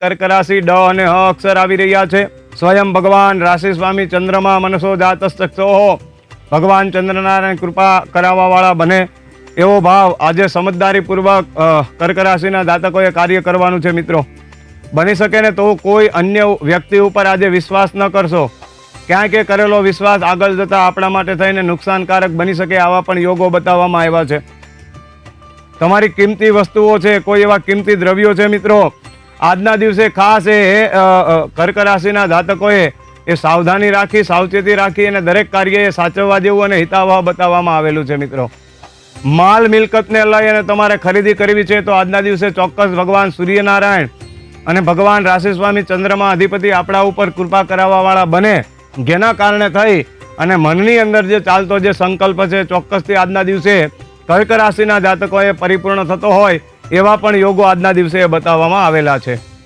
કર્ક રાશિ ડ અને હ અક્ષર આવી રહ્યા છે। સ્વયં ભગવાન રાશિ સ્વામી ચંદ્રમા મનસો જાતસ્તક્ષો ભગવાન ચંદ્રનારાયણ કૃપા કરાવવા વાળા બને એવો ભાવ આજે સમજદારીપૂર્વક કર્ક રાશિના જાતકોએ કાર્ય કરવાનું છે। મિત્રો બની શકે ને તો કોઈ અન્ય વ્યક્તિ ઉપર આજે વિશ્વાસ ન કરશો। ક્યાંક એ કરેલો વિશ્વાસ આગળ જતા આપણા માટે થઈને નુકસાનકારક બની શકે આવા પણ યોગો બતાવવામાં આવ્યા છે। તમારી કિંમતી વસ્તુઓ છે, કોઈ એવા કિંમતી દ્રવ્યો છે મિત્રો, આજના દિવસે ખાસ એ કર્ક રાશિના જાતકોએ એ સાવધાની રાખી, સાવચેતી રાખી અને દરેક કાર્ય એ સાચવવા જેવું અને હિતાવહ બતાવવામાં આવેલું છે। મિત્રો માલ મિલકતને લઈ અને તમારે ખરીદી કરવી છે તો આજના દિવસે ચોક્કસ ભગવાન સૂર્યનારાયણ અને ભગવાન રાશિ સ્વામી ચંદ્રમા અધિપતિ આપણા ઉપર કૃપા કરાવવા વાળા બને, જેના કારણે થઈ અને મનની અંદર જે ચાલતો જે સંકલ્પ છે ચોક્કસથી આજના દિવસે કર્ક રાશિના જાતકોએ પરિપૂર્ણ થતો હોય એવા પણ યોગો આજના દિવસે બતાવવામાં આવેલા છે।